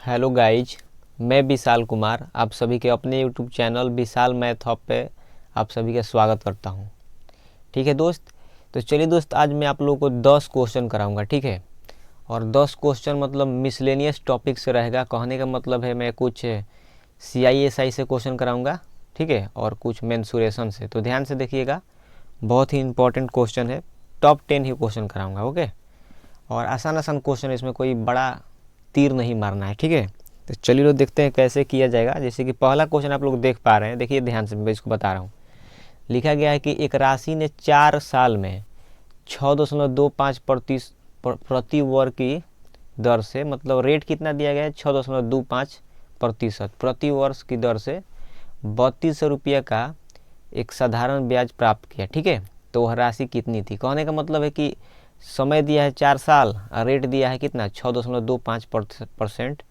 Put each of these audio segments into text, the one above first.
Hello guys, मैं विशाल कुमार आप सभी के अपने यूट्यूब चैनल विशाल मैथ हब पे आप सभी का स्वागत करता हूं। ठीक है दोस्त, तो चलिए दोस्त, आज मैं आप लोगों को 10 क्वेश्चन कराऊंगा। ठीक है, और 10 क्वेश्चन मतलब मिसलेनियस टॉपिक से रहेगा। कहने का मतलब है मैं कुछ CISI से क्वेश्चन कराऊंगा, ठीक है, और कुछ मेंसुरेशन से। तो ध्यान से देखिएगा, बहुत ही इंपॉर्टेंट क्वेश्चन है। टॉप 10 ही क्वेश्चन कराऊंगा, ओके। और आसान आसान क्वेश्चन है, इसमें कोई बड़ा तीर नहीं मारना है। ठीक है, तो चलिए लोग देखते हैं कैसे किया जाएगा। जैसे कि पहला क्वेश्चन आप लोग देख पा रहे हैं, देखिए ध्यान से, मैं इसको बता रहा हूँ। लिखा गया है कि एक राशि ने 4 साल में 6.25 प्रति वर्ग की दर से, मतलब रेट कितना दिया गया है, 6.25% प्रति वर्ष की दर से 3200 रुपये का एक साधारण ब्याज प्राप्त किया। ठीक है, तो वह राशि कितनी थी। कहने का मतलब है कि समय दिया है 4 साल और रेट दिया है कितना, 6.25%,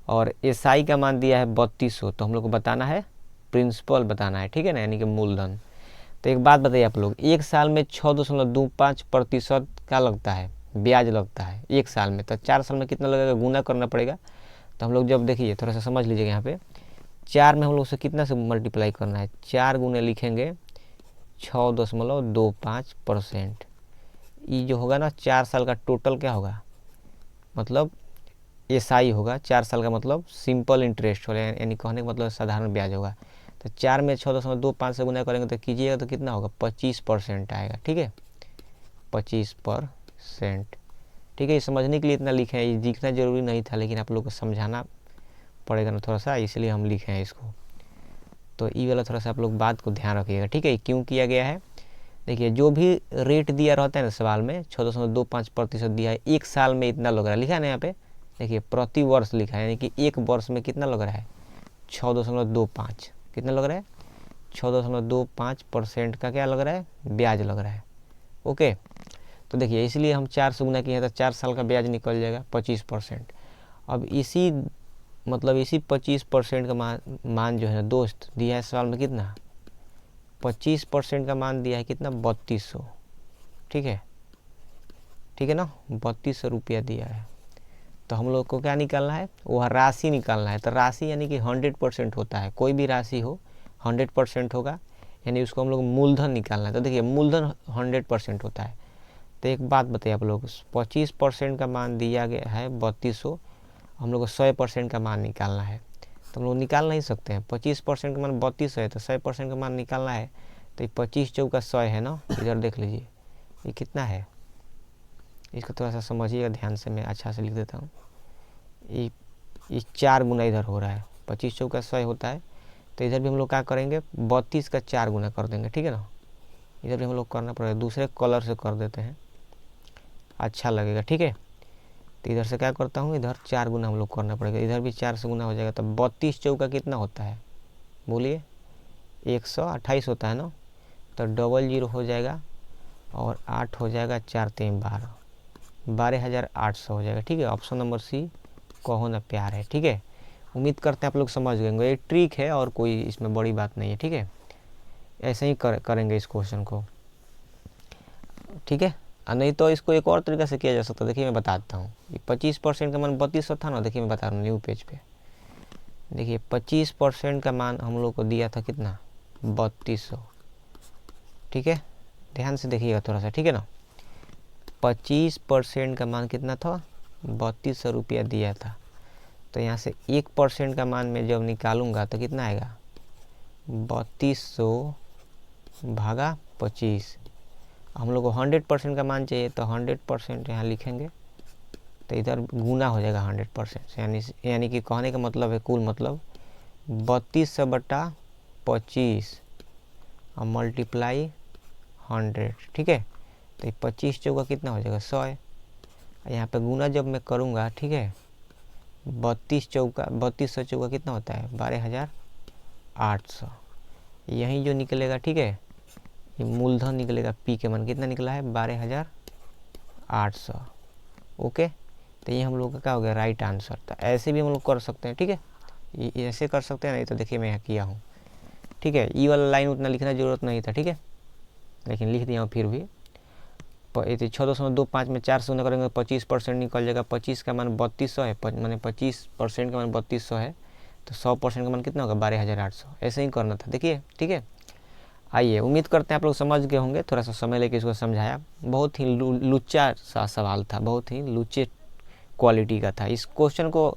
और SI का मान दिया है 3200। तो हम लोग को बताना है प्रिंसिपल बताना है, ठीक है ना, यानी कि मूलधन। तो एक बात बताइए आप लोग, एक साल में 6.25% का लगता है, ब्याज लगता है एक साल में, तो 4 साल में कितना लगेगा, गुना करना पड़ेगा। तो हम लोग जब देखिए थोड़ा सा समझ लीजिएगा, यहाँ पे 4 में हम लोग से कितना से मल्टीप्लाई करना है, 4 गुने लिखेंगे 6.25%। ये जो होगा ना 4 साल का टोटल क्या होगा, मतलब SI होगा। 4 साल का मतलब सिंपल इंटरेस्ट होगा, यानी कहने का मतलब साधारण ब्याज होगा। तो 4 में 6.25 से गुना करेंगे तो कीजिएगा तो कितना होगा, 25% आएगा। ठीक है, 25%। ठीक है, ये समझने के लिए इतना लिखे हैं, ये लिखना जरूरी नहीं था, लेकिन आप लोग को समझाना पड़ेगा ना थोड़ा सा, इसलिए हम लिखे हैं इसको। तो ये वाला थोड़ा सा आप लोग बात को ध्यान रखिएगा। ठीक है, क्यों किया गया है, देखिए जो भी रेट दिया रहता है ना सवाल में, 6.25% दिया है, एक साल में इतना लग रहा है, लिखा है ना यहाँ पे, देखिए प्रति वर्ष लिखा है, यानी कि एक वर्ष में कितना लग रहा है, 6.25। कितना लग रहा है, 6.25% का क्या लग रहा है, ब्याज लग रहा है। ओके, तो देखिए इसलिए हम 4 से गुना किए तो 4 साल का ब्याज निकल जाएगा 25%। अब इसी 25% का मान जो है ना दोस्त, दिया है सवाल में कितना, 25% का मान दिया है कितना, 3200। ठीक है, ठीक है ना, 3200 रुपया दिया है। तो हम लोग को क्या निकालना है, वह राशि निकालना है। तो राशि यानी कि 100% होता है, कोई भी राशि हो 100% होगा, यानी उसको हम लोग मूलधन निकालना है। तो देखिए मूलधन 100% होता है। तो एक बात बताइए आप लोग, 25% का मान दिया गया है 3200, हम लोग को 100% का मान निकालना है। तो हम लोग निकाल नहीं सकते हैं, 25% का मान 3200 है, तो 100% का मान निकालना है। तो ये 25 चौका 100 है ना, इधर देख लीजिए ये कितना है, इसको थोड़ा सा समझिएगा ध्यान से, मैं अच्छा से लिख देता हूँ। ये 4 गुना इधर हो रहा है, 25 चौका 100 होता है, तो इधर भी हम लोग क्या करेंगे, 32 का 4 गुना कर देंगे। ठीक है ना, इधर भी हम लोग करना पड़ेगा, दूसरे कलर से कर देते हैं, अच्छा लगेगा। ठीक है, तो इधर से क्या करता हूँ, इधर 4 गुना हम लोग करना पड़ेगा, इधर भी 4 से गुना हो जाएगा। तो 32 चौका कितना होता है, बोलिए, 128 होता है ना। तो 00 हो जाएगा और 8 हो जाएगा, 4 3 12, 12,800 हो जाएगा। ठीक है, ऑप्शन नंबर सी कहो ना प्यार है। ठीक है, उम्मीद करते हैं आप लोग समझ गए, ये ट्रिक है और कोई इसमें बड़ी बात नहीं है। ठीक है, ऐसे ही करेंगे इस क्वेश्चन को। ठीक है, नहीं तो इसको एक और तरीके से किया जा सकता है, देखिए मैं बताता हूँ। ये 25% का मान 3200 था ना, देखिए मैं बता रहा हूँ न्यू पेज पे। देखिए 25% का मान हम लोग को दिया था कितना, 3200। ठीक है, ध्यान से देखिएगा थोड़ा सा, ठीक है ना। 25% का मान कितना था, 3200 रुपया दिया था। तो यहाँ से 1% का मान में जब निकालूंगा तो कितना आएगा, 3200 भागा 25। हम लोग को 100% का मान चाहिए, तो 100% यहाँ लिखेंगे, तो इधर गुना हो जाएगा 100% से, यानी कि कहने का मतलब है, कुल मतलब 3200 बटा 25 और मल्टीप्लाई 100। ठीक है, तो 25 चौका कितना हो जाएगा, 100 है। यहाँ पे गुना जब मैं करूँगा, ठीक है, 3200 चौका कितना होता है, 12,800। यहीं जो निकलेगा, ठीक है, ये मूलधन निकलेगा, पी के मान कितना निकला है, 12,800। ओके, तो ये हम लोग का क्या हो गया, राइट आंसर। तो ऐसे भी हम लोग कर सकते हैं। ठीक है, ये ऐसे कर सकते हैं, नहीं तो देखिए मैं यहाँ किया हूँ। ठीक है, ई वाला लाइन उतना लिखना जरूरत नहीं था, ठीक है, लेकिन लिख दिया हूँ फिर भी। 6.25 में 4 से करेंगे 25% निकल जाएगा। 25 का मान 3200 है, माने 25% का मान 3200 है, तो 100% का मान कितना होगा 12,800। ऐसे ही करना था, देखिए ठीक है। आइए, उम्मीद करते हैं आप लोग समझ गए होंगे। थोड़ा सा समय लेके इसको समझाया, बहुत ही लुच्चा सा सवाल था, बहुत ही लुच्चे क्वालिटी का था। इस क्वेश्चन को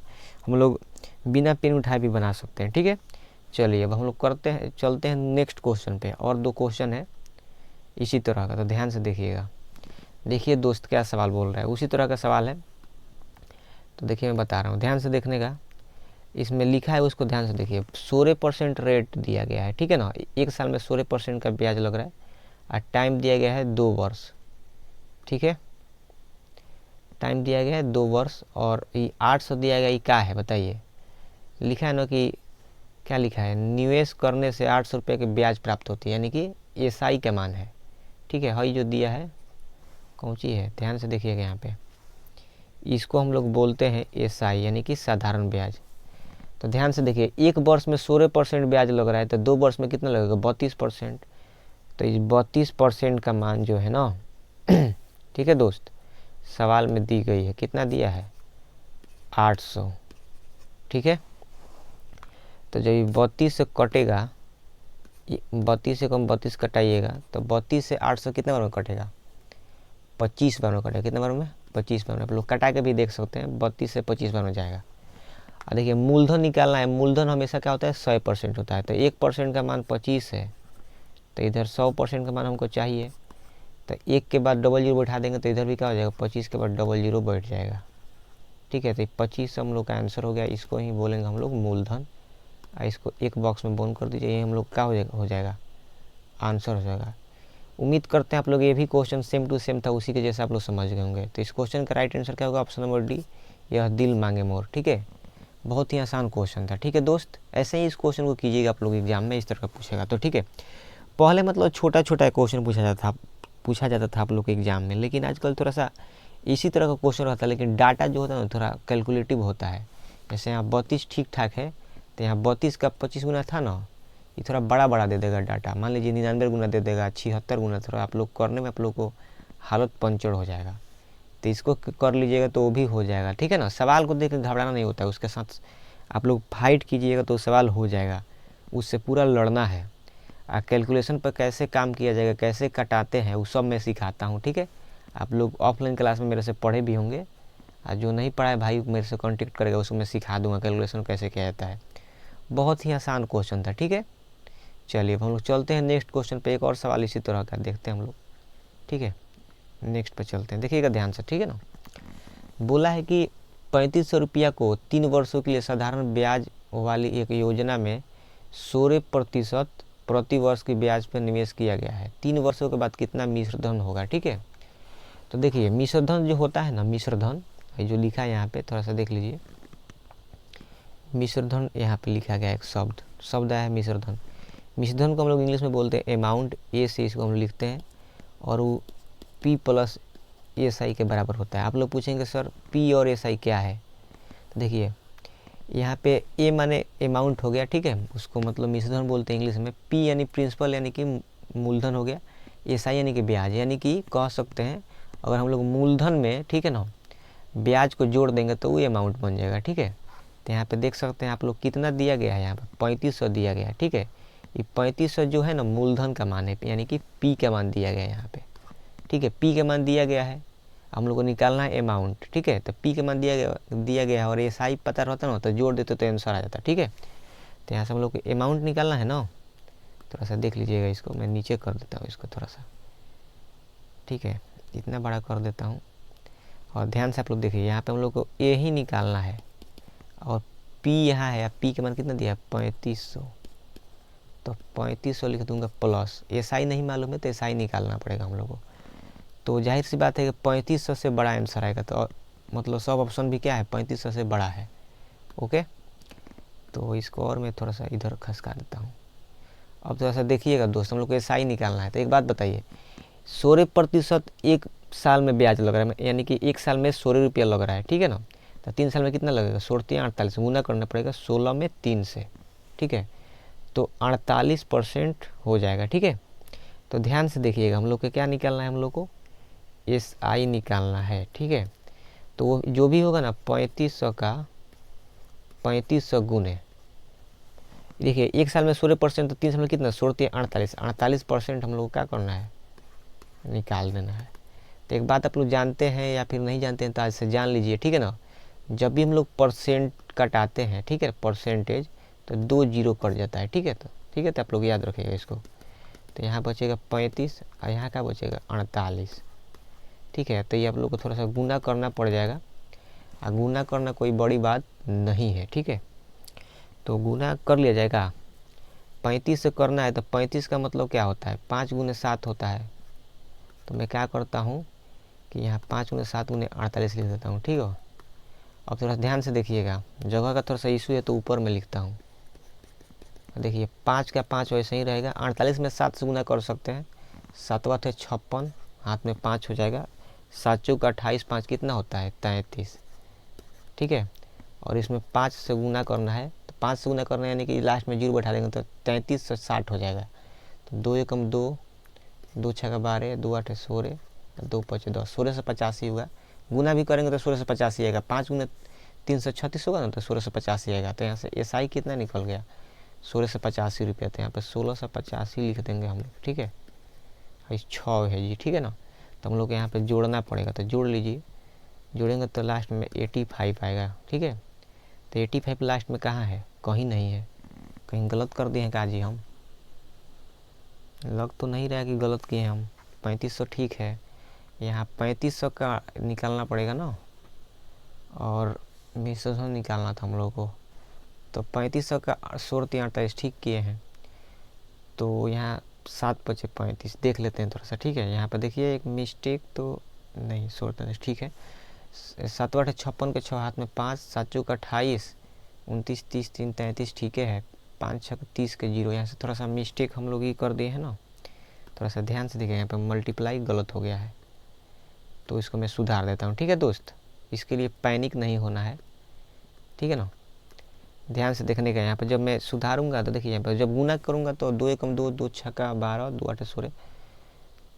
हम लोग बिना पेन उठाए भी बना सकते हैं, ठीक है। चलिए अब हम लोग चलते हैं नेक्स्ट क्वेश्चन पे। और 2 क्वेश्चन है इसी तरह का, तो ध्यान से देखिएगा। देखिए दोस्त क्या सवाल बोल रहा है, उसी तरह का सवाल है, तो देखिए मैं बता रहा हूँ, ध्यान से देखने का। इसमें लिखा है उसको ध्यान से देखिए। 16% रेट दिया गया है, ठीक है ना। 1 साल में 16% का ब्याज लग रहा है और टाइम दिया गया है 2 वर्ष, ठीक है। टाइम दिया गया है 2 वर्ष और ये 800 दिया गया, ये क्या है बताइए। लिखा है ना कि क्या लिखा है, निवेश करने से 800 रुपये की ब्याज प्राप्त होती है, यानी कि एसआई का मान है, ठीक है। हई जो दिया है कौन सी है, ध्यान से देखिएगा यहाँ पे। इसको हम लोग बोलते हैं एसआई, यानी कि साधारण ब्याज। तो ध्यान से देखिए, 1 वर्ष में 16% ब्याज लग रहा है, तो 2 वर्ष में कितना लगेगा 32%। तो इस 32% का मान जो है ना ठीक है दोस्त, सवाल में दी गई है, कितना दिया है 800, ठीक है। तो जब ये 32 से कटेगा, 32 से कम 32 कटाइएगा, तो 32 से 800 कितने बार में कटेगा 25 बार में कटेगा। कितने बार में 25 बार में। आप लोग कटा के भी देख सकते हैं, 32 से 25 बार में जाएगा। और देखिए मूलधन निकालना है, मूलधन हमेशा क्या होता है 100% होता है। तो 1% का मान 25 है, तो इधर 100% का मान हमको चाहिए, तो 1 के बाद डबल जीरो बैठा देंगे, तो इधर भी क्या हो जाएगा 25 के बाद डबल जीरो बैठ जाएगा, ठीक है। तो 25 हम लोग का आंसर हो गया। इसको ही बोलेंगे हम लोग मूलधन। इसको एक बॉक्स में बंद कर दीजिए, ये हम लोग क्या हो जाएगा आंसर हो जाएगा। उम्मीद करते हैं आप लोग ये भी क्वेश्चन सेम टू सेम था, उसी के जैसा आप लोग समझ गए होंगे। तो इस क्वेश्चन का राइट आंसर क्या होगा, ऑप्शन नंबर डी, यह दिल मांगे मोर, ठीक है। बहुत ही आसान क्वेश्चन था, ठीक है दोस्त। ऐसे ही इस क्वेश्चन को कीजिएगा आप लोग एग्जाम में, इस तरह का पूछेगा तो, ठीक है। पहले मतलब छोटा छोटा क्वेश्चन पूछा जाता था आप लोग के एग्जाम में, लेकिन आजकल थोड़ा सा इसी तरह का क्वेश्चन रहता है, लेकिन डाटा जो होता है ना थोड़ा कैलकुलेटिव होता है। जैसे यहाँ 32 ठीक ठाक है, तो यहाँ 32 का 25 गुना था ना, ये थोड़ा बड़ा दे देगा डाटा। मान लीजिए 99 गुना दे देगा, 76 गुना, थोड़ा आप लोग करने में आप लोग को हालत पंचर हो जाएगा। तो इसको कर लीजिएगा तो वो भी हो जाएगा, ठीक है ना। सवाल को देख कर घबराना नहीं होता है, उसके साथ आप लोग फाइट कीजिएगा तो सवाल हो जाएगा, उससे पूरा लड़ना है। कैलकुलेशन पर कैसे काम किया जाएगा, कैसे कटाते हैं, वो सब मैं सिखाता हूँ, ठीक है। आप लोग ऑफलाइन क्लास में मेरे से पढ़े भी होंगे, और जो नहीं पढ़ा है भाई मेरे से कांटेक्ट करेगा, उसको मैं सिखा दूंगा कैलकुलेशन कैसे किया जाता है। बहुत ही आसान क्वेश्चन था, ठीक है। चलिए अब हम लोग चलते हैं नेक्स्ट क्वेश्चन पे। एक और सवाल इसी तरह का देखते हैं हम लोग, ठीक है। नेक्स्ट पे चलते हैं, देखिएगा ध्यान से, ठीक है ना। बोला है कि 3500 रुपया को 3 वर्षों के लिए साधारण ब्याज वाली एक योजना में 16% प्रति वर्ष की ब्याज पर निवेश किया गया है। 3 वर्षों के बाद कितना मिश्र धन होगा, ठीक है। तो देखिए मिश्र धन जो होता है ना, मिश्र धन जो लिखा है यहाँ पे थोड़ा सा देख लीजिए। मिश्र धन यहाँ पे लिखा गया एक शब्द है मिश्र धन। मिश्र धन को हम लोग इंग्लिश में बोलते हैं अमाउंट, ए से इसको हम लिखते हैं, और वो पी प्लस एस आई के बराबर होता है। आप लोग पूछेंगे सर पी और एस आई क्या है, तो देखिए यहाँ पे ए माने अमाउंट हो गया, ठीक है, उसको मतलब मिश्र धन बोलते हैं इंग्लिश में। पी यानी प्रिंसिपल यानी कि मूलधन हो गया, एस आई यानी कि ब्याज, यानी कि कह सकते हैं अगर हम लोग मूलधन में, ठीक है ना, ब्याज को जोड़ देंगे तो वो अमाउंट बन जाएगा, ठीक है। तो यहाँ पे देख सकते हैं आप लोग कितना दिया गया है, यहाँ पे 3500 दिया गया है, ठीक है। ये 3500 जो है ना मूलधन का मान है, यानी कि पी का मान दिया गया है यहाँ पे, ठीक है। पी का मान दिया गया है, हम लोग को निकालना है अमाउंट, ठीक है। तो पी का मान दिया गया है और एस आई पता रहता ना, तो जोड़ देते तो आंसर आ जाता, ठीक है। तो यहाँ से हम लोग को अमाउंट निकालना है ना, थोड़ा सा देख लीजिएगा इसको, मैं नीचे कर देता हूँ इसको थोड़ा सा, ठीक है, इतना बड़ा कर देता हूँ। और ध्यान से आप लोग देखिए, यहाँ पे हम लोग को ए ही निकालना है और पी यहाँ है, पी का मान कितना दिया है 3500, तो 3500 लिख दूंगा प्लस, एस आई नहीं मालूम है तो एस आई निकालना पड़ेगा हम लोग को। तो जाहिर सी बात है कि 3500 से बड़ा आंसर आएगा, तो मतलब सब ऑप्शन भी क्या है 3500 से बड़ा है, ओके। तो इसको और मैं थोड़ा सा इधर खसका देता हूँ। अब थोड़ा सा देखिएगा दोस्त, हम लोग को एस आई निकालना है। तो एक बात बताइए, 16% 1 साल में ब्याज लग रहा है, यानी कि 1 साल में 16 रुपया लग रहा है, ठीक है ना। तो 3 साल में कितना लगेगा, 16 गुना करना पड़ेगा 16 में 3 से, ठीक है। तो 48% हो जाएगा, ठीक है। तो ध्यान से देखिएगा, हम लोग को क्या निकालना है, हम लोग को SI निकालना है, ठीक है। तो वो जो भी होगा ना 3500 का 3500 गुने, देखिए एक साल में 16% तो 3 साल में कितना 16 48% हम लोग को क्या करना है, निकाल देना है। तो एक बात आप लोग जानते हैं या फिर नहीं जानते हैं तो आज से जान लीजिए, ठीक है ना। जब भी हम लोग परसेंट कटाते हैं, ठीक है, परसेंटेज, तो 2 जीरो कट जाता है, ठीक है। तो आप लोग याद रखिएगा इसको। तो यहाँ बचेगा 35 और यहाँ का बचेगा 48, ठीक है। तो ये आप लोग को थोड़ा सा गुना करना पड़ जाएगा, और गुना करना कोई बड़ी बात नहीं है, ठीक है। तो गुना कर लिया जाएगा। 35 से करना है तो 35 का मतलब क्या होता है, 5 गुने 7 होता है। तो मैं क्या करता हूँ कि यहाँ 5 गुने 7 गुने 48 लिख देता हूँ, ठीक है। अब थोड़ा ध्यान से देखिएगा, जगह का थोड़ा सा इशू है तो ऊपर में लिखता हूँ। देखिए 5 का 5 वैसे ही रहेगा, 48 में 7 से गुना कर सकते हैं। 7 थे 56, हाथ में 5 हो जाएगा, 7 चौका 28, 5 कितना होता है 33, ठीक है। और इसमें 5 से गुना करना है, तो 5 से गुना करना है यानी कि लास्ट में जीरो बैठा देंगे तो 33 से 60 हो जाएगा। तो 2 एकम 2, 2 छक्का 12, 2 आठ 16, 2 पचे 10, 16 से 85 हुआ। गुना भी करेंगे तो 16 से 85 आएगा, 5 गुने 336 होगा ना, तो 16 से 85 आएगा। तो यहाँ से SI कितना निकल गया 16 से 85 रुपया। तो यहाँ पे 16 से 85 लिख देंगे हम लोग, ठीक है। इस 6 है जी, ठीक है ना। तो हम लोग यहाँ पे जोड़ना पड़ेगा, तो जोड़ लीजिए। जोड़ेंगे तो लास्ट में 85 आएगा, ठीक है। तो 85 लास्ट में कहाँ है, कहीं नहीं है, कहीं गलत कर दिए हैं का जी हम, लग तो नहीं रहा कि गलत किए हैं हम। 3500 ठीक है, यहाँ 3500 का निकालना पड़ेगा ना, और मिश्रण निकालना था हम लोग को। तो 3500 का 16 48 ठीक किए हैं। तो यहाँ 7 बचे 35 देख लेते हैं थोड़ा सा, ठीक है। यहाँ पर देखिए एक मिस्टेक तो नहीं, 16 ठीक है। 7 8 56 के 6 हाथ में 5, 7 चौका 28, 29 30 3 33 ठीक है। 5 6 30 के जीरो, यहाँ से थोड़ा सा मिस्टेक हम लोग ही कर दिए हैं ना। थोड़ा सा ध्यान से देखिए, यहाँ पे मल्टीप्लाई गलत हो गया है, तो इसको मैं सुधार देता हूँ, ठीक है दोस्त। इसके लिए पैनिक नहीं होना है, ठीक है ना। ध्यान से देखने का, यहाँ पे जब मैं सुधारूंगा तो देखिए यहाँ पर जब गुना करूँगा तो 2 एकम 2, 2 छक्का 12, 2 आठ 16।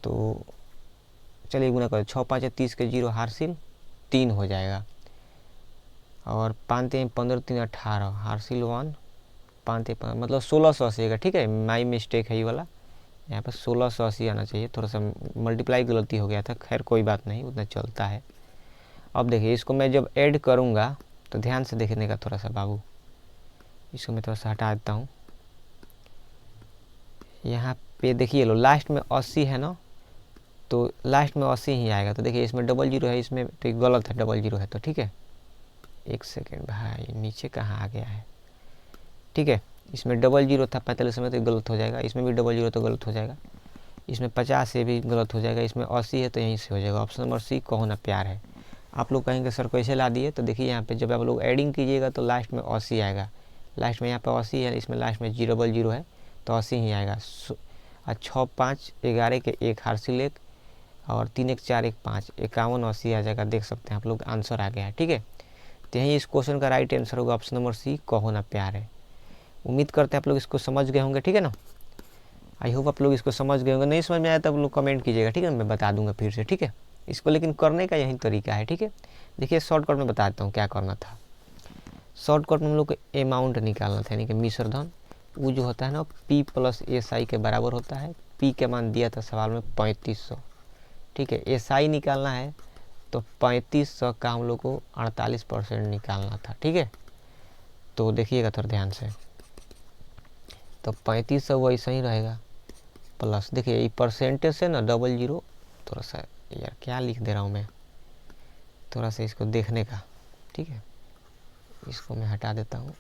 तो चलिए गुना करो, 6 5 30 के जीरो हासिल 3 हो जाएगा, और 5 3 15 3 18 हासिल 1, 5 3 मतलब 1680 आएगा, ठीक है। माई मिस्टेक है ये वाला, यहाँ पर 1680 आना चाहिए। थोड़ा सा मल्टीप्लाई गलती हो गया था, खैर कोई बात नहीं, उतना चलता है। अब देखिए इसको मैं जब ऐड करूँगा तो ध्यान से देखने का थोड़ा सा बाबू, इसको मैं थोड़ा सा हटा देता हूँ। यहाँ पे देखिए लो लास्ट में 80 है ना, तो लास्ट में 80 ही आएगा। तो देखिए इसमें डबल जीरो है, इसमें तो गलत है, डबल जीरो है तो ठीक है। एक सेकेंड भाई, नीचे कहाँ आ गया है, ठीक है। इसमें डबल जीरो था 45 में, तो गलत हो जाएगा। इसमें भी डबल जीरो तो गलत हो जाएगा। इसमें 50 से भी गलत हो जाएगा। इसमें 80 है तो यहीं से हो जाएगा। ऑप्शन नंबर सी कहो ना प्यार है। आप लोग कहेंगे सर कैसे ला दिए, तो देखिए यहाँ पे जब आप लोग एडिंग कीजिएगा तो लास्ट में 80 आएगा। लास्ट में यहाँ पे 80 है, इसमें लास्ट में डबल जीरो है तो 80 ही आएगा। 6 5 11 के 1 हासिल 1, और 3 1 4 1 5 51 80 आ जाएगा। देख सकते हैं आप लोग आंसर आ गया है, ठीक है। तो यही इस क्वेश्चन का राइट आंसर होगा ऑप्शन नंबर सी कहो ना प्यार है। उम्मीद करते हैं आप लोग इसको समझ गए होंगे, ठीक है ना। आई होप आप लोग इसको समझ गए होंगे। नहीं समझ में आया तो आप लोग कमेंट कीजिएगा, ठीक है, मैं बता दूंगा फिर से, ठीक है। इसको लेकिन करने का यही तरीका है, ठीक है। देखिए शॉर्टकट में बताता हूँ क्या करना था। शॉर्टकट में हम लोग को अमाउंट निकालना था, यानी कि मिश्रधन। वो जो होता है ना P + SI के बराबर होता है। P का मान दिया था सवाल में 3500, ठीक है। SI निकालना है तो 3500 का हम लोग को 48% निकालना था, ठीक है। तो देखिएगा थोड़ा ध्यान से, तो 3500 वैसा ही रहेगा प्लस, देखिए ये परसेंटेज से ना डबल जीरो, थोड़ा सा यार क्या लिख दे रहा हूँ मैं, थोड़ा सा इसको देखने का, ठीक है। इसको मैं हटा देता हूँ,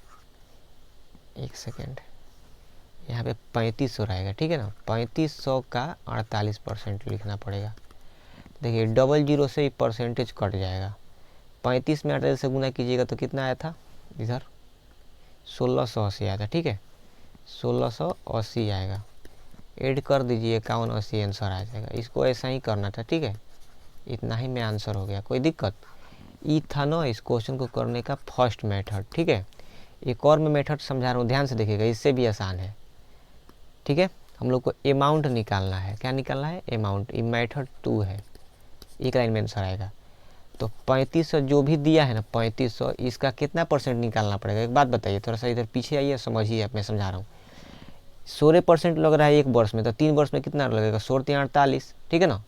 एक सेकेंड। यहाँ पे 3500 रहेगा, ठीक है ना। 3500 का 48% लिखना पड़ेगा। देखिए डबल जीरो से ही परसेंटेज कट जाएगा। 35 में 48 से गुना कीजिएगा तो कितना आया था इधर 1680 आया था, ठीक है। 1680 आएगा, ऐड कर दीजिए 51 80 आंसर आ जाएगा। इसको ऐसा ही करना था, ठीक है। इतना ही में आंसर हो गया, कोई दिक्कत। ये था ना इस क्वेश्चन को करने का फर्स्ट मेथड, ठीक है। एक और मैं मेथड समझा रहा हूँ, ध्यान से देखिएगा, इससे भी आसान है, ठीक है। हम लोग को अमाउंट निकालना है। क्या निकालना है, अमाउंट। ये मेथड 2 है, एक लाइन में आंसर आएगा। तो 3500 जो भी दिया है ना 3500, इसका कितना परसेंट निकालना पड़ेगा? एक बात बताइए, थोड़ा सा इधर पीछे आइए, समझिए, मैं समझा रहा हूँ। 16% लग रहा है एक वर्ष में, तो 3 वर्ष में कितना लगेगा? 16×3 = 48, ठीक है ना।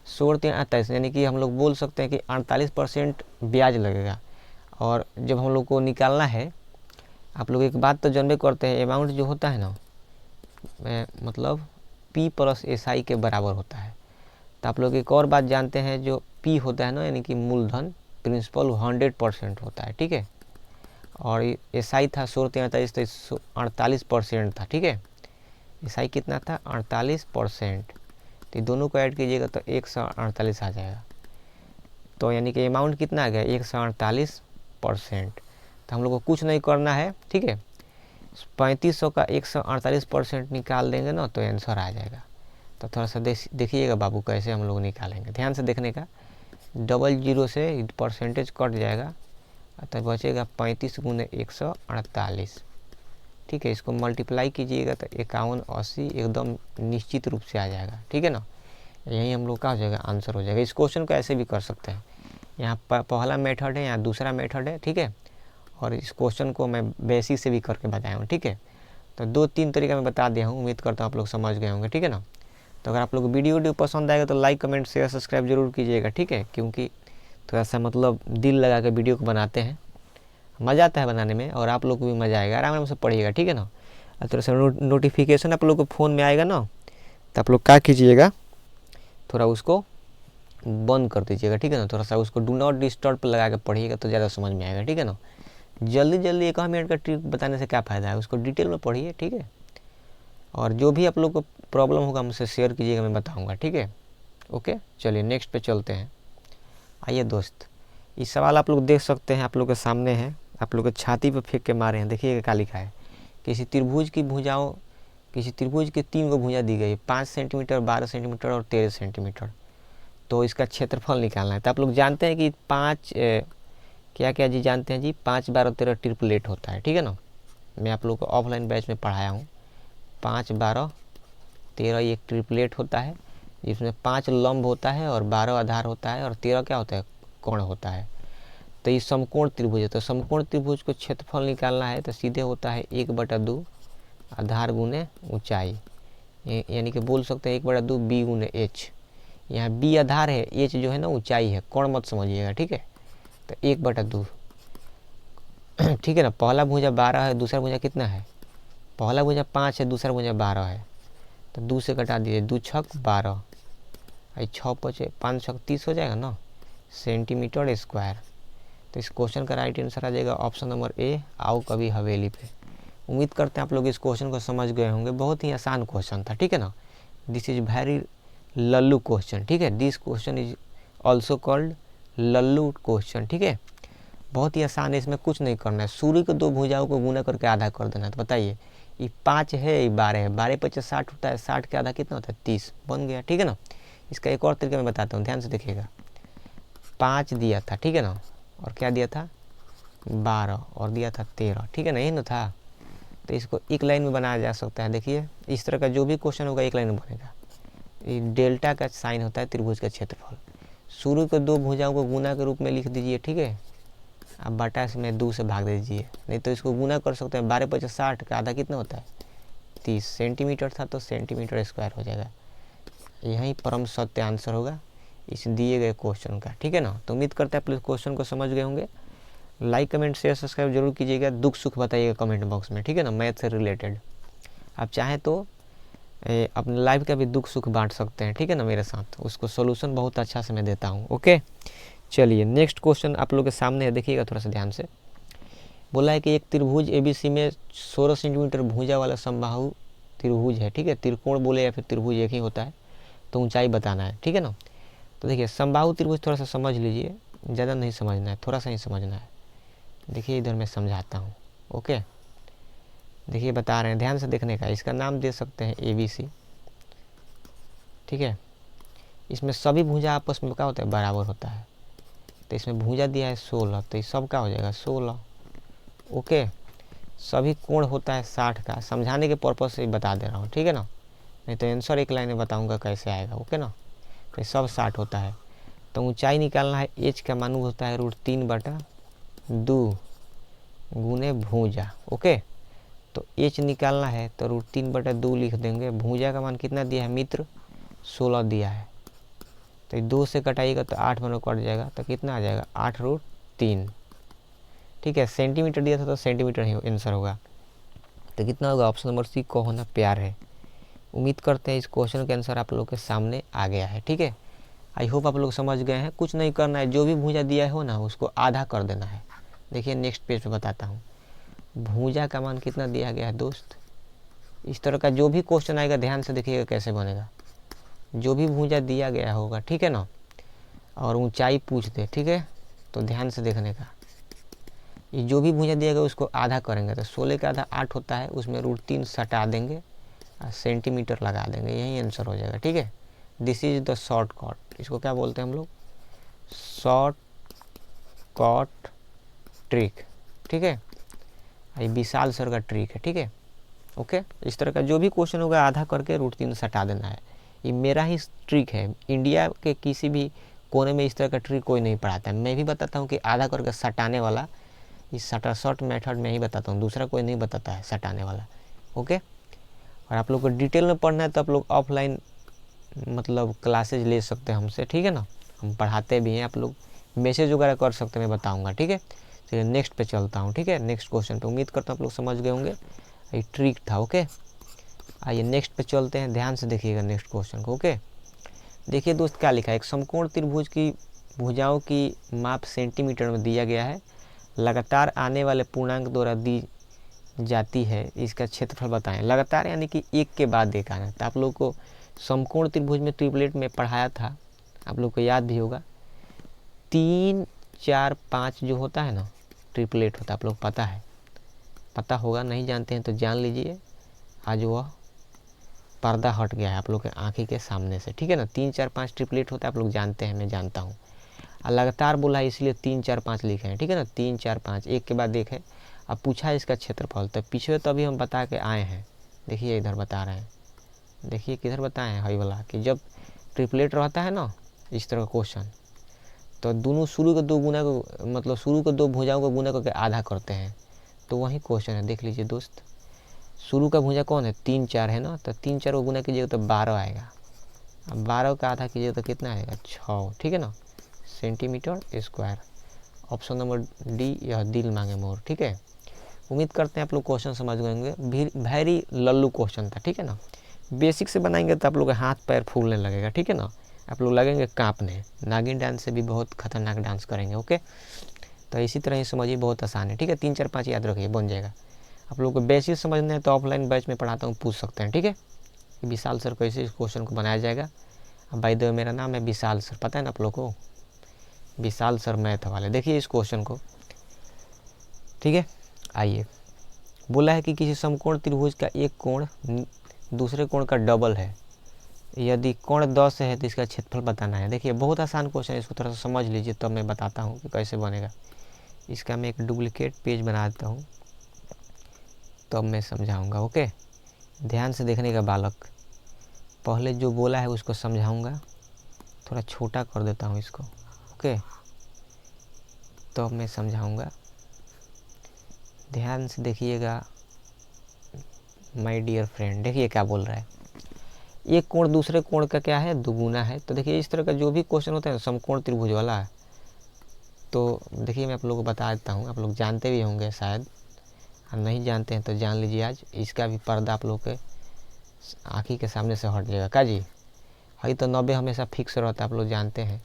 16×3 = 48, यानी कि हम लोग बोल सकते हैं कि 48% ब्याज लगेगा। और जब हम लोग को निकालना है, आप लोग एक बात तो जानबे करते हैं, अमाउंट जो होता है ना मतलब P + SI के बराबर होता है। तो आप लोग एक और बात जानते हैं, जो P होता है ना, यानी कि मूलधन, प्रिंसिपल 100% होता है, ठीक है। और SI था 16×3 तो 48% था, ठीक है। SI कितना था? 48%। तो दोनों को ऐड कीजिएगा तो 148 आ जाएगा। तो यानी कि अमाउंट कितना आ गया? 148%। तो हम लोग को कुछ नहीं करना है, ठीक है। 3500 का 148% निकाल देंगे ना, तो आंसर आ जाएगा। तो थोड़ा सा देखिएगा बाबू, कैसे हम लोग निकालेंगे, ध्यान से देखने का। 00 से परसेंटेज कट जाएगा, तो बचेगा 35 × 148, ठीक है। इसको मल्टीप्लाई कीजिएगा तो 51, 80 एकदम निश्चित रूप से आ जाएगा, ठीक है ना। यही हम लोग का हो जाएगा, आंसर हो जाएगा। इस क्वेश्चन को ऐसे भी कर सकते हैं, यहाँ पहला मेथड है, यहाँ दूसरा मेथड है, ठीक है। और इस क्वेश्चन को मैं बेसिक से भी करके बताया हूँ, ठीक है। तो 2-3 तरीका मैं बता दिया हूँ, उम्मीद करता हूँ आप लोग समझ गए होंगे, ठीक है ना। तो अगर आप लोग वीडियो पसंद आएगा तो लाइक, कमेंट, शेयर, सब्सक्राइब जरूर कीजिएगा, ठीक है। क्योंकि थोड़ा सा मतलब दिल लगा के वीडियो को बनाते हैं, मज़ा आता है बनाने में, और आप लोग को भी मज़ा आएगा। आराम से पढ़िएगा, ठीक है ना। और थोड़ा सा नोटिफिकेशन आप लोग को फ़ोन में आएगा ना, तो आप लोग क्या कीजिएगा, थोड़ा उसको बंद कर दीजिएगा, ठीक है ना। थोड़ा सा उसको डू नॉट डिस्टर्ब पर लगा के पढ़िएगा तो ज़्यादा समझ में आएगा, ठीक है ना। जल्दी 1 मिनट का ट्रिक बताने से क्या फ़ायदा है, उसको डिटेल में पढ़िए, ठीक है। और जो भी आप लोग को प्रॉब्लम होगा मुझसे शेयर कीजिएगा, मैं बताऊंगा, ठीक है। ओके, चलिए नेक्स्ट पे चलते हैं। आइए दोस्त, इस सवाल आप लोग देख सकते हैं, आप लोग के सामने है, आप लोग के छाती पे फेंक के मारे हैं। देखिएगा क्या लिखा है। किसी त्रिभुज के 3 गो भुजा दी गई, 5 सेंटीमीटर, 12 सेंटीमीटर और 13 सेंटीमीटर। तो इसका क्षेत्रफल निकालना है। तो आप लोग जानते हैं कि 5 क्या क्या जी जानते हैं जी, 5, 12, 13 ट्रिपलेट होता है, ठीक है ना। मैं आप लोग को ऑफलाइन बैच में पढ़ाया हूँ। 5, 12, 13 एक ट्रिपलेट होता है, जिसमें 5 लंब होता है और 12 आधार होता है और 13 क्या होता है? कोण होता है। तो ये समकोण त्रिभुज है। तो समकोण त्रिभुज को क्षेत्रफल निकालना है तो सीधे होता है 1/2 आधार गुने ऊंचाई, यानी कि बोल सकते हैं 1/2 B × H। यहाँ B आधार है, H जो है ना ऊंचाई है, कोण मत समझिएगा, ठीक है। तो 1/2, ठीक है ना। पहला भुजा 12 है, दूसरा भुजा कितना है? पहला भुजा 5 है, दूसरा भुजा 12 है, तो 2 से घटा दीजिए, 2 × 6 = 12, 6 × 5 = 30 हो जाएगा ना, सेंटीमीटर स्क्वायर। तो इस क्वेश्चन का राइट आंसर आ जाएगा ऑप्शन नंबर ए, आओ कभी हवेली पे। उम्मीद करते हैं आप लोग इस क्वेश्चन को समझ गए होंगे। बहुत ही आसान क्वेश्चन था, ठीक है ना। This is very Lallu question, ठीक है। This question is also called Lallu question, ठीक है। बहुत ही आसान है, इसमें कुछ नहीं करना है। सूर्य को 2 भुजाओं को गुना करके आधा कर देना है। तो बताइए, ये 5 है, ये 12 है, 12 × 5 = 60 होता है, 60 के आधा कितना होता है? 30, बन गया, ठीक है ना। इसका एक और तरीका मैं बताता हूँ, ध्यान से देखिएगा। 5 दिया था, ठीक है ना, और क्या दिया था? 12, और दिया था 13, ठीक है ना, यही ना था। तो इसको एक लाइन में बनाया जा सकता है। देखिए, इस तरह का जो भी क्वेश्चन होगा एक लाइन में बनेगा। ये डेल्टा का साइन होता है त्रिभुज का क्षेत्रफल। सूर्य को 2 भुजाओं को गुना के रूप में लिख दीजिए, ठीक है। अब बटा में 2 से भाग दीजिए, नहीं तो इसको गुना कर सकते हैं। 12 × 5 = 60 का आधा कितना होता है? 30 सेंटीमीटर था, तो सेंटीमीटर स्क्वायर हो जाएगा। यही परम सत्य आंसर होगा इस दिए गए क्वेश्चन का, ठीक है ना। तो उम्मीद करते हैं आप लोग क्वेश्चन को समझ गए होंगे। लाइक, कमेंट, शेयर, सब्सक्राइब जरूर कीजिएगा। दुख सुख बताइएगा कमेंट बॉक्स में, ठीक है ना, मैथ से रिलेटेड। आप चाहें तो अपने लाइफ का भी दुख सुख बांट सकते हैं, ठीक है ना, मेरे साथ। उसको सोल्यूशन बहुत अच्छा से मैं देता हूँ। ओके, चलिए नेक्स्ट क्वेश्चन आप लोग के सामने है, देखिएगा थोड़ा सा ध्यान से। बोला है कि एक त्रिभुज ABC में 16 सेंटीमीटर भुजा वाला समबाहु त्रिभुज है, ठीक है। त्रिकोण बोले या फिर त्रिभुज एक ही होता है, तो ऊंचाई बताना है, ठीक है ना। तो देखिए, समबाहु त्रिभुज थोड़ा सा समझ लीजिए, ज़्यादा नहीं समझना है, थोड़ा सा ही समझना है। देखिए इधर मैं समझाता हूँ। ओके, देखिए बता रहे हैं, ध्यान से देखने का। इसका नाम दे सकते हैं ABC, ठीक है। इसमें सभी भुजा आपस में क्या होता है? बराबर होता है। तो इसमें भुजा दिया है 16, तो ये सब क्या हो जाएगा? 16। ओके, सभी कोण होता है 60 का। समझाने के पर्पज से बता दे रहा हूँ, ठीक है ना, नहीं तो आंसर एक लाइन में बताऊँगा कैसे आएगा। ओके ना, तो सब 60 होता है। तो ऊंचाई निकालना है, एच का मान होता है √3/2 गुने भुजा। ओके, तो एच निकालना है तो √3/2 लिख देंगे। भुजा का मान कितना दिया है मित्र, 16 दिया है। तो 2 से कटाइएगा तो 8 में कट जाएगा, तो कितना आ जाएगा 8√3। ठीक है, सेंटीमीटर दिया था तो सेंटीमीटर ही आंसर होगा। तो कितना होगा, ऑप्शन नंबर सी को होना प्यार है। उम्मीद करते हैं इस क्वेश्चन का आंसर आप लोग के सामने आ गया है। ठीक है, आई होप आप लोग समझ गए हैं। कुछ नहीं करना है, जो भी भुजा दिया हो ना उसको आधा कर देना है। देखिए नेक्स्ट पेज पे बताता हूँ। भुजा का मान कितना दिया गया है दोस्त। इस तरह का जो भी क्वेश्चन आएगा ध्यान से देखिएगा कैसे बनेगा। जो भी भुजा दिया गया होगा, ठीक है ना, और ऊंचाई पूछ दे, ठीक है, तो ध्यान से देखने का। ये जो भी भुजा दिया गया उसको आधा करेंगे, तो 16 का आधा 8 होता है, उसमें √3 सटा देंगे और सेंटीमीटर लगा देंगे, यही आंसर हो जाएगा। ठीक है, this is the short cut. इसको क्या बोलते हैं हम लोग, शॉर्ट कट ट्रिक। ठीक है, ये विशाल सर का ट्रिक है। ठीक है, ओके, इस तरह का जो भी क्वेश्चन होगा आधा करके √3 सटा देना है। ये मेरा ही ट्रिक है, इंडिया के किसी भी कोने में इस तरह का ट्रिक कोई नहीं पढ़ाता है। मैं भी बताता हूँ कि आधा करके सटाने वाला, इस शॉर्ट मेथड में ही बताता हूँ, दूसरा कोई नहीं बताता है सटाने वाला। ओके, और आप लोग को डिटेल में पढ़ना है तो आप लोग ऑफलाइन मतलब क्लासेज ले सकते हैं हमसे। ठीक है ना, हम पढ़ाते भी हैं, आप लोग मैसेज वगैरह कर सकते हैं, मैं बताऊँगा। ठीक है, चलिए नेक्स्ट पे चलता हूँ। ठीक है, नेक्स्ट क्वेश्चन पे उम्मीद करता हूँ आप लोग समझ गए होंगे, ये ट्रिक था। ओके, आइए नेक्स्ट पे चलते हैं, ध्यान से देखिएगा नेक्स्ट क्वेश्चन को। ओके, देखिए दोस्त क्या लिखा है, एक समकोण त्रिभुज की भुजाओं की माप सेंटीमीटर में दिया गया है, लगातार आने वाले पूर्णांक द्वारा दी जाती है, इसका क्षेत्रफल बताएं। लगातार यानी कि एक के बाद एक आना। तो आप लोग को समकोण त्रिभुज में ट्रिपलेट में पढ़ाया था, आप लोग को याद भी होगा, 3 4 5 जो होता है ना ट्रिपलेट होता है, आप लोग पता है, पता होगा, नहीं जानते हैं तो जान लीजिए, आज वह पर्दा हट गया है आप लोग के आँखी के सामने से। ठीक है ना, 3 4 5 ट्रिपलेट होता है, आप लोग जानते हैं, मैं जानता हूँ। और लगातार बोला है इसलिए 3 4 5 लिखे हैं। ठीक है ना, 3 4 5 एक के बाद एक है। अब पूछा है इसका क्षेत्रफल, तो पीछे तो अभी हम बता के आए हैं। देखिए इधर बता रहे हैं, देखिए किधर बताए हैं, हई वाला, कि जब ट्रिपलेट रहता है ना इस तरह का क्वेश्चन, तो दोनों शुरू के दो गुना को, मतलब शुरू के दो भुजाओं को गुना करके आधा करते हैं, तो वही क्वेश्चन है। देख लीजिए दोस्त, शुरू का भुजा कौन है, 3 4 है ना, तो 3 4 को गुना कीजिएगा तो 12 आएगा। अब 12 का आधा कीजिएगा तो कितना आएगा, 6। ठीक है ना, centimetre square. Option number D, यह दिल मांगे मोर। ठीक है, उम्मीद करते हैं आप लोग क्वेश्चन समझ गए होंगे। वेरी लल्लू क्वेश्चन था। ठीक है ना, बेसिक से बनाएंगे तो आप लोग के हाथ पैर फूलने लगेगा। ठीक है ना, आप लोग लगेंगे कांपने, नागिन डांस से भी बहुत खतरनाक डांस करेंगे। ओके, तो इसी तरह ही समझिए, बहुत आसान है। ठीक है, 3 4 5 याद रखिए, बन जाएगा। आप लोग को बेसिक समझना है तो ऑफलाइन बैच में पढ़ाता हूँ, पूछ सकते हैं। ठीक है, विशाल सर कैसे इस क्वेश्चन को बनाया जाएगा। अब बाय द वे मेरा नाम है विशाल सर, पता है ना आप लोग को, विशाल सर मैथ वाले। देखिए इस क्वेश्चन को, ठीक है, आइए, बोला है कि किसी समकोण त्रिभुज का एक कोण दूसरे कोण का डबल है, यदि कोण 10 है तो इसका क्षेत्रफल बताना है। देखिए बहुत आसान क्वेश्चन है, इसको थोड़ा सा समझ लीजिए तब मैं बताता हूँ कि कैसे बनेगा। इसका मैं एक डुप्लीकेट पेज बना देता हूँ, तब मैं समझाऊँगा। ओके, ध्यान से देखने का बालक, पहले जो बोला है उसको समझाऊँगा, थोड़ा छोटा कर देता हूँ इसको। ओके, तो मैं समझाऊँगा, ध्यान से देखिएगा माय डियर फ्रेंड। देखिए क्या बोल रहा है, एक कोण दूसरे कोण का क्या है, दुगुना है। तो देखिए इस तरह का जो भी क्वेश्चन होता है समकोण त्रिभुज वाला है, तो देखिए मैं आप लोगों को बता देता हूँ, आप लोग जानते भी होंगे शायद, और नहीं जानते हैं तो जान लीजिए, आज इसका भी पर्दा आप लोग के आँखी के सामने से हट जाएगा। का जी, हई तो 90 हमेशा फिक्स रहता है, आप लोग जानते हैं।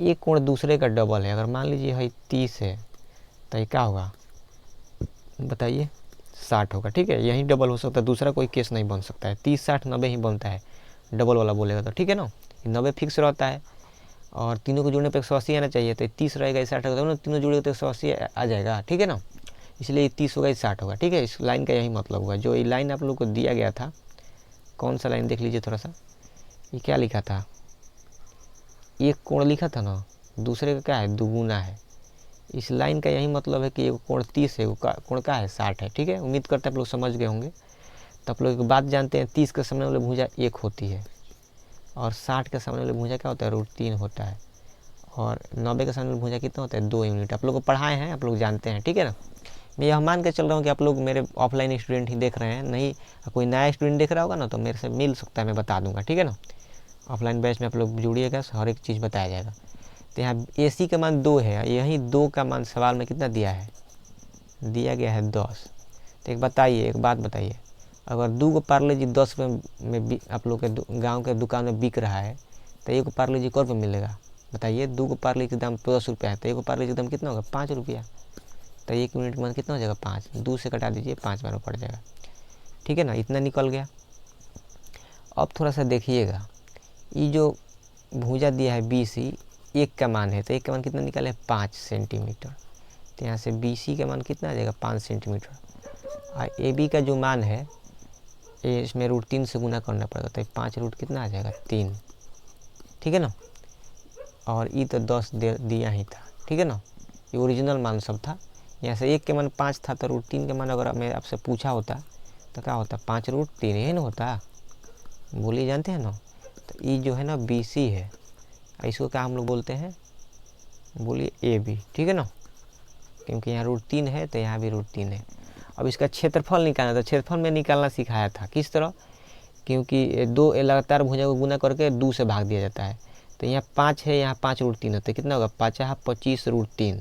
एक कोण दूसरे का डबल है, अगर मान लीजिए हई 30 है तो ये क्या होगा बताइए, 60 होगा। ठीक है, यही डबल हो सकता है, दूसरा कोई केस नहीं बन सकता है। 30 60 90 ही बनता है, डबल वाला बोलेगा तो। ठीक है ना, 90 फिक्स रहता है, और तीनों को जोड़ने पर 180 आना चाहिए, तो 30 रहेगा, 60 होगा, तो तीनों जोड़ेगा तो 180 आ जाएगा। ठीक है ना, इसलिए 30 होगा, 60 होगा। ठीक है, इस लाइन का यही मतलब हुआ। जो ये लाइन आप लोग को दिया गया था, कौन सा लाइन देख लीजिए थोड़ा सा, ये क्या लिखा था, एक कोण लिखा था ना, दूसरे का क्या है, दुगुना है। इस लाइन का यही मतलब है कि एक कोण 30 है, कोण का है 60 है। ठीक है, उम्मीद करते हैं आप लोग समझ गए होंगे। तो आप लोग एक बात जानते हैं, 30 के सामने वाले भुजा 1 होती है, और 60 के सामने वाले भुजा क्या होता है, √3 होता है। और 90 का 7 यूनिट भुजा कितना होता है 2 यूनिट। आप लोग को पढ़ाए हैं, आप लोग जानते हैं, ठीक है ना। मैं यह मान के चल रहा हूँ कि आप लोग मेरे ऑफलाइन स्टूडेंट ही देख रहे हैं, नहीं कोई नया स्टूडेंट देख रहा होगा ना तो मेरे से मिल सकता है, मैं बता दूंगा, ठीक है ना। ऑफलाइन बैच में आप लोग जुड़िएगा, हर एक चीज़ बताया जाएगा। तो यहाँ AC का मान 2 है, यही 2 का मान सवाल में कितना दिया है, दिया गया है 10। तो एक बात बताइए, अगर 2 पार्ले जी 10 रुपये में आप लोग के गाँव के दुकान में बिक रहा है तो 1 पार्ले जी कौन रुपये मिलेगा बताइए। 2 पार्ले के दाम 10 रुपया है तो 1 पार्ले के दाम कितना होगा 5 रुपया। तो 1 यूनिट का मान कितना हो जाएगा 5, 2 से कटा दीजिए 5 बार में पड़ जाएगा, ठीक है ना। इतना निकल गया। अब थोड़ा सा देखिएगा, ये जो भुजा दिया है BC 1 का मान है तो 1 का मान कितना निकाले 5 सेंटीमीटर। तो यहाँ से BC का मान कितना आ जाएगा 5 सेंटीमीटर। और AB का जो मान है ये इसमें √3 से गुना करना पड़ेगा तो 5 रूट कितना आ जाएगा 3, ठीक है ना। और ये तो 10 दिया ही था, ठीक है ना, ये ओरिजिनल मान सब था। यहाँ से 1 के मान 5 था तो √3 के मान अगर मैं आपसे पूछा होता तो क्या होता 5√3 ही ना होता, बोलिए जानते हैं ना। तो ये जो है ना BC है, इसको क्या हम लोग बोलते हैं, बोलिए AB, ठीक है ना, क्योंकि यहाँ √3 है तो यहाँ भी √3 है। अब इसका क्षेत्रफल निकालना, तो क्षेत्रफल में निकालना सिखाया था किस तरह, क्योंकि 2 लगातार भुजा को गुना करके 2 से भाग दिया जाता है। तो यहाँ 5 है, यहाँ 5√3 होता है, कितना होगा 5 25 √3।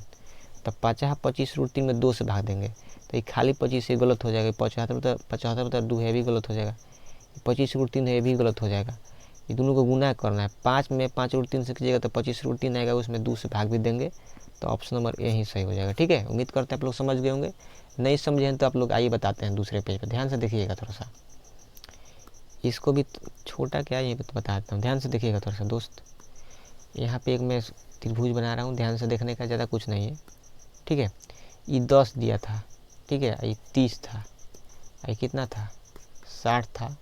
तब 5 25 √3 में 2 से भाग देंगे तो ये खाली 25 ये गलत हो जाएगा, 75 2 है भी गलत हो जाएगा, 25 √3 है ये भी गलत हो जाएगा। ये दोनों को गुना करना है, 5 में 5 √3 से कीजिएगा तो 25 √3 आएगा, उसमें 2 से भाग भी देंगे तो ऑप्शन नंबर ए ही सही हो जाएगा, ठीक है। उम्मीद करते हैं आप लोग समझ गए होंगे, नहीं समझे हैं तो आप लोग आइए बताते हैं दूसरे पेज पर, ध्यान से देखिएगा थोड़ा सा। इसको भी छोटा क्या ये तो बताता हूँ, ध्यान से देखिएगा थोड़ा सा दोस्त। यहाँ पे एक मैं त्रिभुज बना रहा हूँ, ध्यान से देखने का, ज़्यादा कुछ नहीं है, ठीक है। ये 10 दिया था, ठीक है, ये 30 था, ये कितना था 60 था,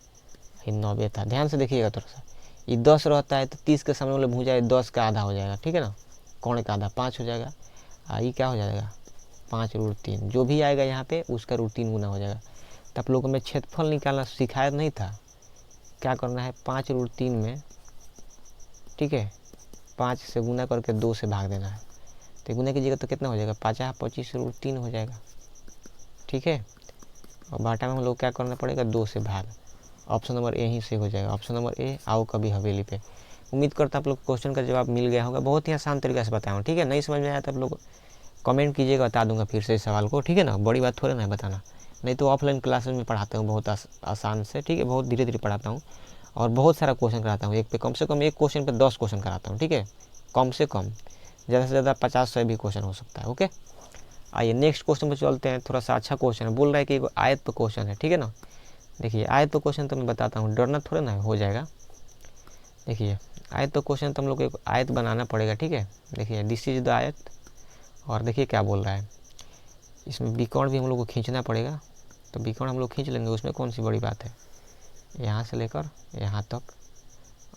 ये 90 था। ध्यान से देखिएगा थोड़ा सा, ये 10 रहता है तो 30 के सामने वाले भुजा 10 का आधा हो जाएगा, ठीक है ना, कौन का आधा 5 हो जाएगा। ये क्या हो जाएगा 5√3, जो भी आएगा यहाँ पे उसका √3 गुना हो जाएगा। तो आप लोगों को मैं क्षेत्रफल निकालना सिखाया नहीं था, क्या करना है 5√3 में, ठीक है, 5 से गुना करके 2 से भाग देना है। तो गुना कीजिएगा तो कितना हो जाएगा 5 25 √3 हो जाएगा, ठीक है। और बाटा में हम लोग क्या करना पड़ेगा 2 से भाग, ऑप्शन नंबर ए ही से हो जाएगा, ऑप्शन नंबर ए। आओ कभी हवेली पे। उम्मीद करता हूँ आप लोग क्वेश्चन का जवाब मिल गया होगा, बहुत ही आसान तरीके से बताया हूँ, ठीक है। नहीं समझ में आया तो आप लोग कमेंट कीजिएगा, बता दूंगा फिर से इस सवाल को, ठीक है ना। बड़ी बात थोड़ा ना है बताना, नहीं तो ऑफलाइन क्लासेस में पढ़ाता हूँ बहुत आसान से, ठीक है, बहुत धीरे धीरे पढ़ाता हूँ और बहुत सारा क्वेश्चन कराता हूँ। एक पे कम से कम एक क्वेश्चन पे 10 क्वेश्चन कराता हूँ, ठीक है, कम से कम, ज़्यादा से ज़्यादा 50-100 भी क्वेश्चन हो सकता है, ओके। आइए नेक्स्ट क्वेश्चन पर चलते हैं, थोड़ा सा अच्छा क्वेश्चन है, बोल रहा है कि आयत पर क्वेश्चन है, ठीक है ना। देखिए आयत पर क्वेश्चन तो मैं बताता हूँ, डरना थोड़ा ना हो जाएगा। देखिए आयत पर क्वेश्चन तो हम लोग को एक आयत बनाना पड़ेगा, ठीक है। देखिए दिस इज द आयत, और देखिए क्या बोल रहा है, इसमें विकर्ण भी हम लोग को खींचना पड़ेगा। तो विकर्ण हम लोग खींच लेंगे, उसमें कौन सी बड़ी बात है, यहाँ से लेकर यहाँ तक,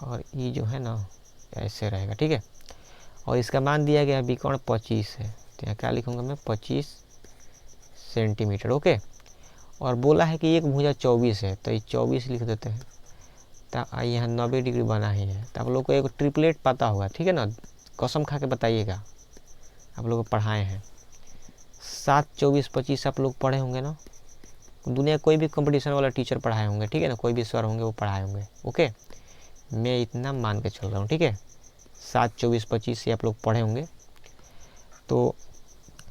और ये जो है ना ऐसे रहेगा, ठीक है। और इसका मान दिया गया विकर्ण 25 है, तो यहाँ क्या लिखूँगा मैं 25 सेंटीमीटर, ओके। और बोला है कि एक भुजा 24 है तो ये 24 लिख देते हैं। तो यहाँ 90 डिग्री बना ही है, तो आप लोग को एक ट्रिपलेट पता होगा, ठीक है ना, कसम खा के बताइएगा, आप लोग को पढ़ाए हैं 7 24 25 आप लोग पढ़े होंगे ना, दुनिया कोई भी कंपटीशन वाला टीचर पढ़ाए होंगे, ठीक है ना, कोई भी सर होंगे वो पढ़ाए होंगे, ओके। मैं इतना मान के चल रहा हूँ, ठीक है, 7 24 25 ये आप लोग पढ़े होंगे। तो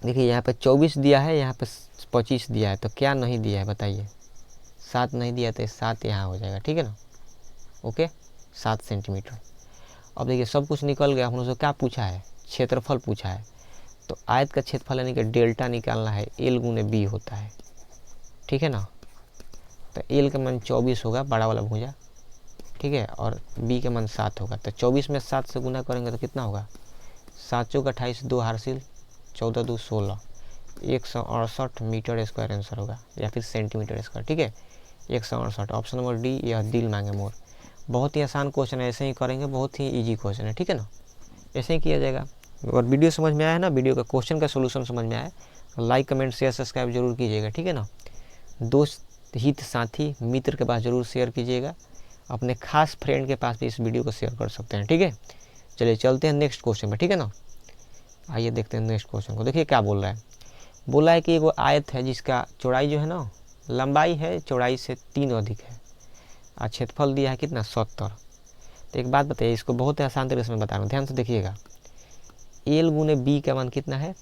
देखिए यहाँ पे 24 दिया है, यहाँ पे 25 दिया है, तो क्या नहीं दिया है बताइए, 7 नहीं दिया तो 7 यहाँ हो जाएगा, ठीक है ना, ओके, 7 सेंटीमीटर। अब देखिए सब कुछ निकल गया, हम लोग से क्या पूछा है, क्षेत्रफल पूछा है। तो आयत का क्षेत्रफल यानी कि डेल्टा निकालना है, एल गुने बी होता है, ठीक है ना। तो एल का मान 24 होगा, बड़ा वाला भुजा, ठीक है, और बी का मान 7 होगा। तो 24 में 7 से गुना करेंगे तो कितना होगा, 7 चौक 28, 2 हासिल, 14 2 16, 168 मीटर स्क्वायर आंसर होगा, या फिर सेंटीमीटर स्क्वायर, ठीक है, 168। ऑप्शन नंबर डी, यह दिल मांगे मोर। बहुत ही आसान क्वेश्चन है, ऐसे ही करेंगे, बहुत ही ईजी क्वेश्चन है, ठीक है ना, ऐसे ही किया जाएगा। और वीडियो समझ में आया है ना, वीडियो का क्वेश्चन का सोल्यूशन समझ में आया, लाइक कमेंट शेयर सब्सक्राइब जरूर कीजिएगा, ठीक है ना। दोस्त हित साथी मित्र के पास जरूर शेयर कीजिएगा, अपने खास फ्रेंड के पास भी इस वीडियो को शेयर कर सकते हैं, ठीक है। चलिए चलते हैं नेक्स्ट क्वेश्चन में, ठीक है ना। आइए देखते हैं नेक्स्ट क्वेश्चन को। देखिए क्या बोल रहा है, बोला है कि वो आयत है जिसका चौड़ाई जो है ना, लंबाई है चौड़ाई से 3 अधिक है और क्षेत्रफल दिया है कितना 70। तो एक बात बताइए, इसको बहुत ही आसान तरीके से मैं बता रहा हूँ, ध्यान से देखिएगा। एल गुने बी का मान कितना है,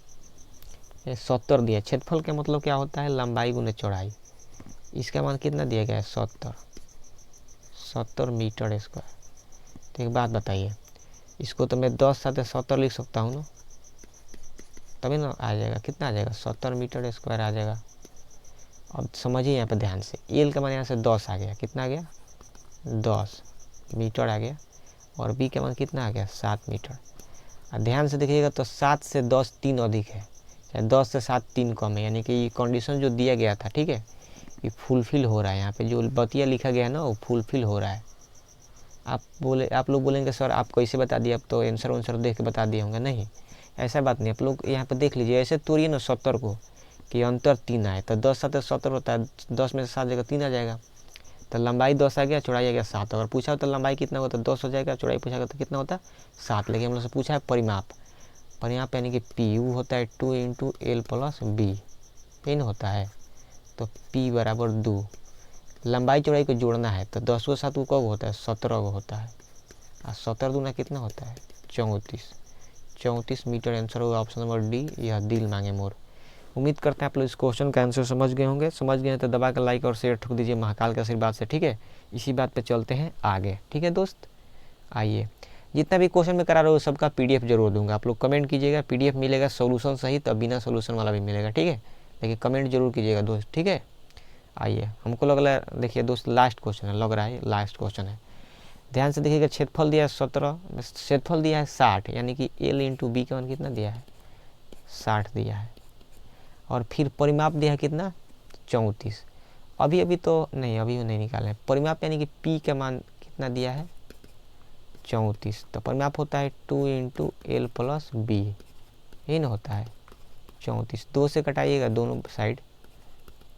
70 दिया। क्षेत्रफल का मतलब क्या होता है, लंबाई गुने चौड़ाई। इसका मान कितना दिया गया है 70 मीटर स्क्वायर। तो एक बात बताइए, इसको तो मैं 10 साथ 70 लिख सकता हूँ ना, तभी ना आ जाएगा, कितना आ जाएगा 70 मीटर स्क्वायर आ जाएगा। अब समझिए यहाँ पे ध्यान से, एल का मान यहाँ से 10 आ गया, कितना आ गया 10 मीटर आ गया, और बी का मान कितना आ गया 7 मीटर। और ध्यान से देखिएगा तो 7 से 10 3 अधिक है, चाहे 10 से 7 3 कम है, यानी कि ये कंडीशन जो दिया गया था, ठीक है, ये फुलफिल हो रहा है। यहाँ पे जो बतिया लिखा गया है ना, वो फुलफिल हो रहा है। आप लोग बोलेंगे सर आप कैसे बता दिए, अब तो आंसर देख के बता दिए होंगे। नहीं, ऐसा बात नहीं। आप लोग यहाँ पे देख लीजिए, ऐसे तोड़िए ना 70 को कि अंतर 3 आए, तो 10 7 70 होता है, 10 में से 7 जगह 3 आ जाएगा, तो लंबाई 10 आ गया, चौड़ाई आ गया 7। अगर पूछा हो तो लंबाई कितना होता है 10 हो जाएगा, चौड़ाई पूछा तो कितना होता है 7। लेकिन हम लोग से पूछा है परिमाप यानी कि पी यू होता है 2 × L + B, पिन होता है, तो P बराबर 2। लंबाई चौड़ाई को जोड़ना है तो 10 को 7 को कब होता है 17 को होता है, और 17 दूना कितना होता है 34 मीटर। आंसर होगा ऑप्शन नंबर डी, यह दिल मांगे मोर। उम्मीद करते हैं आप लोग इस क्वेश्चन का आंसर समझ गए होंगे। समझ गए हैं तो दबा कर लाइक और शेयर ठोक दीजिए महाकाल के आशीर्वाद से, ठीक है। इसी बात पे चलते हैं आगे, ठीक है दोस्त। आइए, जितना भी क्वेश्चन में करा रहा हूँ सबका पीडीएफ जरूर दूंगा, आप लोग कमेंट कीजिएगा, पीडीएफ मिलेगा सोल्यूशन सहित, और बिना सोल्यूशन वाला भी मिलेगा, ठीक है। लेकिन कमेंट जरूर कीजिएगा दोस्त, ठीक है। आइए, हमको लग रहा है, देखिए दोस्त लास्ट क्वेश्चन है, लग रहा है लास्ट क्वेश्चन है। ध्यान से देखिएगा, क्षेत्रफल दिया है 17, क्षेत्रफल दिया है 60, यानी कि L × B का मान कितना दिया है 60 दिया है, और फिर परिमाप दिया है कितना 34। अभी तो नहीं निकाले परिमाप, यानी कि P का मान कितना दिया है 34, तो परिमाप होता है 2 × L + B, यही ना होता है 34। 2 से कटाइएगा दोनों साइड,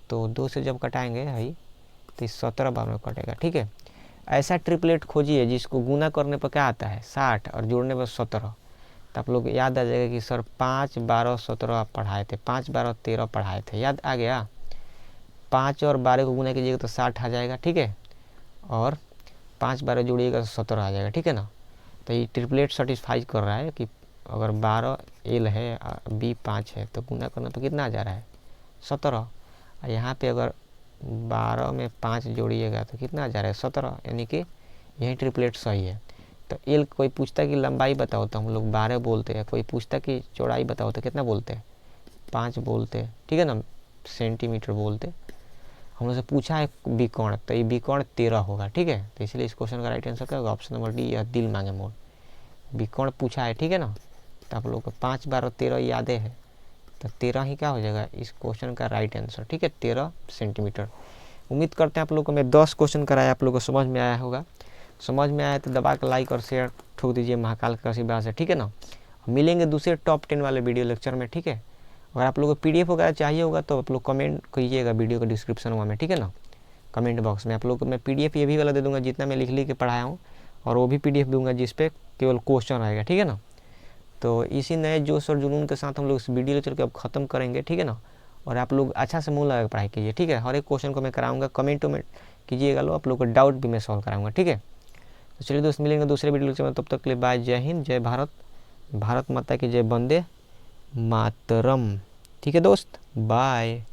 तो 2 से जब कटाएंगे भाई तो 17 बार में कटेगा, ठीक है। ऐसा ट्रिपलेट खोजिए जिसको गुना करने पर क्या आता है 60 और जोड़ने पर 17, तो आप लोग याद आ जाएगा कि सर 5 12 17 आप पढ़ाए थे, 5 12 13 पढ़ाए थे, याद आ गया। 5 और 12 को गुना कीजिएगा तो 60 आ जाएगा, ठीक है, और 5 12 जोड़िएगा तो 17 आ जाएगा, ठीक है ना। तो ये ट्रिपलेट सेटिस्फाई कर रहा है कि अगर 12 L है B 5 है, तो गुना करने पर कितना आ जा रहा है 17, और यहाँ पे अगर 12 में 5 जोड़िएगा तो कितना आ जा रहा है 17, यानी कि यही ट्रिपलेट सही है। तो एल कोई पूछता कि लंबाई बताओ तो हम लोग 12 बोलते हैं, कोई पूछता कि चौड़ाई बताओ तो कितना बोलते हैं 5 बोलते हैं, ठीक है ना, सेंटीमीटर बोलते। हम लोग से पूछा है विकर्ण, तो ये विकर्ण 13 होगा, ठीक है। तो इसलिए इस क्वेश्चन का राइट आंसर क्या होगा ऑप्शन नंबर डी, यह दिल मांगे मोर। विकर्ण पूछा है, ठीक है ना, तो आप लोग को 5 12 13 यादें है, तो 13 ही क्या हो जाएगा इस क्वेश्चन का राइट आंसर, ठीक है, 13 सेंटीमीटर। उम्मीद करते हैं आप लोग को मैं 10 क्वेश्चन कराया, आप लोग को समझ में आया होगा। समझ में आया तो दबा कर लाइक और शेयर ठोक दीजिए महाकाल का आशीर्वाद से, ठीक है ना। मिलेंगे दूसरे टॉप 10 वाले वीडियो लेक्चर में, ठीक है। अगर आप लोगों को पीडीएफ वगैरह चाहिए होगा तो आप लोग कमेंट कीजिएगा वीडियो के डिस्क्रिप्शन में, ठीक है ना, कमेंट बॉक्स में। आप लोग को मैं पीडीएफ ये भी वाला दे दूँगा जितना मैं लिख के पढ़ाया हूँ, और वो भी पीडीएफ दूँगा जिस पे केवल क्वेश्चन रहेगा, ठीक है ना। तो इसी नए जोश और जुनून के साथ हम लोग इस वीडियो लेक्चर को अब ख़त्म करेंगे, ठीक है ना। और आप लोग अच्छा से मुँह लगा पढ़ाई कीजिए, ठीक है। हर एक क्वेश्चन को मैं कराऊंगा, कमेंट कीजिएगा, लो आप लोग को डाउट भी मैं सॉल्व कराऊंगा, ठीक है। तो चलिए दोस्त, मिलेंगे दूसरे वीडियो लेक्चर में, तब तक के लिए बाय, जय हिंद, जय भारत, भारत माता की जय, वंदे मातरम, ठीक है दोस्त, बाय।